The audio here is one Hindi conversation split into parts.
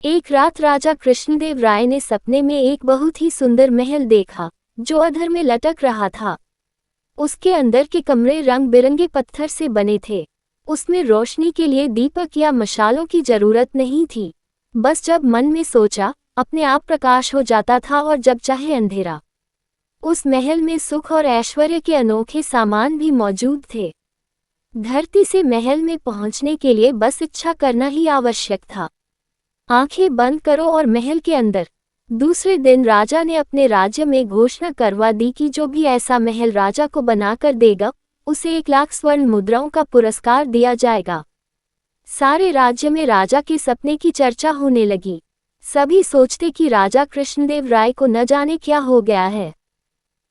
एक रात राजा कृष्णदेव राय ने सपने में एक बहुत ही सुंदर महल देखा जो अधर में लटक रहा था। उसके अंदर के कमरे रंग बिरंगे पत्थर से बने थे। उसमें रोशनी के लिए दीपक या मशालों की जरूरत नहीं थी। बस जब मन में सोचा अपने आप प्रकाश हो जाता था और जब चाहे अंधेरा। उस महल में सुख और ऐश्वर्य के अनोखे सामान भी मौजूद थे। धरती से महल में पहुंचने के लिए बस इच्छा करना ही आवश्यक था। आंखें बंद करो और महल के अंदर। दूसरे दिन राजा ने अपने राज्य में घोषणा करवा दी कि जो भी ऐसा महल राजा को बनाकर देगा उसे 1,00,000 स्वर्ण मुद्राओं का पुरस्कार दिया जाएगा। सारे राज्य में राजा के सपने की चर्चा होने लगी। सभी सोचते कि राजा कृष्णदेव राय को न जाने क्या हो गया है।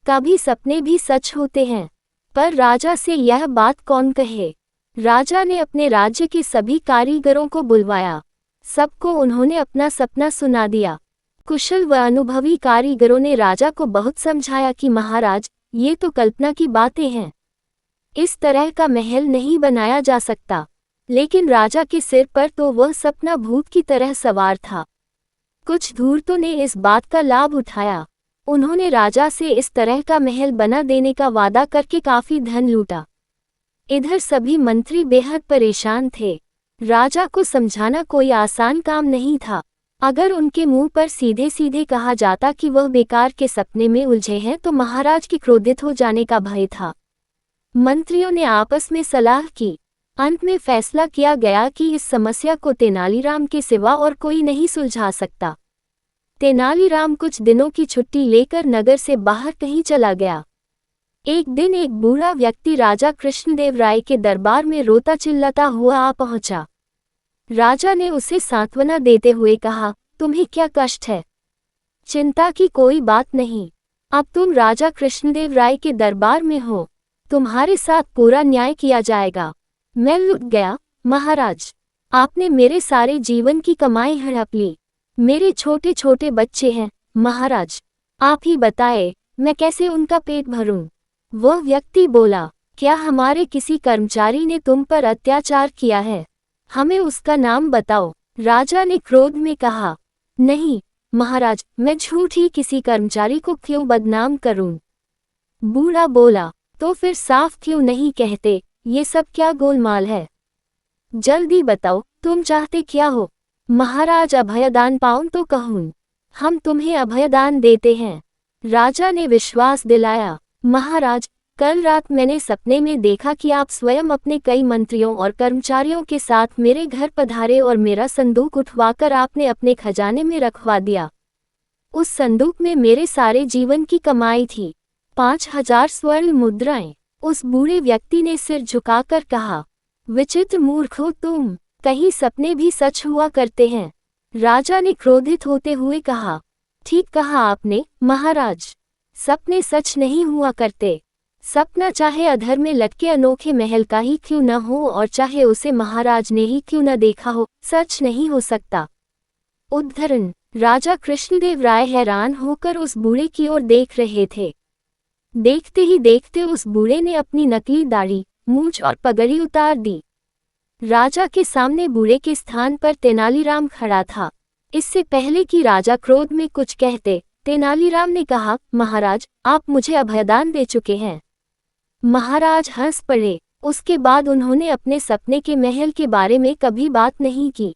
कभी सपने भी सच होते हैं, पर राजा से यह बात कौन कहे। राजा ने अपने राज्य के सभी कारीगरों को बुलवाया। सबको उन्होंने अपना सपना सुना दिया। कुशल व अनुभवी कारीगरों ने राजा को बहुत समझाया कि महाराज, ये तो कल्पना की बातें हैं, इस तरह का महल नहीं बनाया जा सकता। लेकिन राजा के सिर पर तो वह सपना भूत की तरह सवार था। कुछ धूर्तों ने इस बात का लाभ उठाया। उन्होंने राजा से इस तरह का महल बना देने का वादा करके काफी धन लूटा। इधर सभी मंत्री बेहद परेशान थे। राजा को समझाना कोई आसान काम नहीं था। अगर उनके मुंह पर सीधे सीधे कहा जाता कि वह बेकार के सपने में उलझे हैं तो महाराज के क्रोधित हो जाने का भय था। मंत्रियों ने आपस में सलाह की। अंत में फैसला किया गया कि इस समस्या को तेनालीराम के सिवा और कोई नहीं सुलझा सकता। तेनालीराम कुछ दिनों की छुट्टी लेकर नगर से बाहर कहीं चला गया। एक दिन एक बूढ़ा व्यक्ति राजा कृष्णदेव राय के दरबार में रोता चिल्लाता हुआ आ पहुंचा। राजा ने उसे सांत्वना देते हुए कहा, तुम्हें क्या कष्ट है? चिंता की कोई बात नहीं। अब तुम राजा कृष्णदेव राय के दरबार में हो। तुम्हारे साथ पूरा न्याय किया जाएगा। मैं लुट गया महाराज। आपने मेरे सारे जीवन की कमाई हड़प ली। मेरे छोटे छोटे बच्चे हैं महाराज। आप ही बताए मैं कैसे उनका पेट भरूं? वह व्यक्ति बोला, क्या हमारे किसी कर्मचारी ने तुम पर अत्याचार किया है? हमें उसका नाम बताओ। राजा ने क्रोध में कहा, नहीं महाराज, मैं झूठ ही किसी कर्मचारी को क्यों बदनाम करूं? बूढ़ा बोला, तो फिर साफ क्यों नहीं कहते? ये सब क्या गोलमाल है? जल्दी बताओ, तुम चाहते क्या हो? महाराज, अभयदान पाऊं तो कहूं। हम तुम्हें अभयदान देते हैं। राजा ने विश्वास दिलाया, महाराज, कल रात मैंने सपने में देखा कि आप स्वयं अपने कई मंत्रियों और कर्मचारियों के साथ मेरे घर पधारे और मेरा संदूक उठवाकर आपने अपने खजाने में रखवा दिया। उस संदूक में मेरे सारे जीवन की कमाई थी, 5,000 स्वर्ण मुद्राएं। उस बूढ़े व्यक्ति ने सिर झुकाकर कहा, विचित्र मूर्ख हो तुम, कहीं सपने भी सच हुआ करते हैं। राजा ने क्रोधित होते हुए कहा, ठीक कहा आपने महाराज, सपने सच नहीं हुआ करते। सपना चाहे अधर में लटके अनोखे महल का ही क्यों न हो और चाहे उसे महाराज ने ही क्यों न देखा हो, सच नहीं हो सकता। उद्धरण। राजा कृष्णदेव राय हैरान होकर उस बूढ़े की ओर देख रहे थे। देखते ही देखते उस बूढ़े ने अपनी नकली दाढ़ी, मूंछ और पगड़ी उतार दी। राजा के सामने बूढ़े के स्थान पर तेनालीराम खड़ा था। इससे पहले कि राजा क्रोध में कुछ कहते, तेनालीराम ने कहा, महाराज, आप मुझे अभयदान दे चुके हैं। महाराज हंस पड़े। उसके बाद उन्होंने अपने सपने के महल के बारे में कभी बात नहीं की।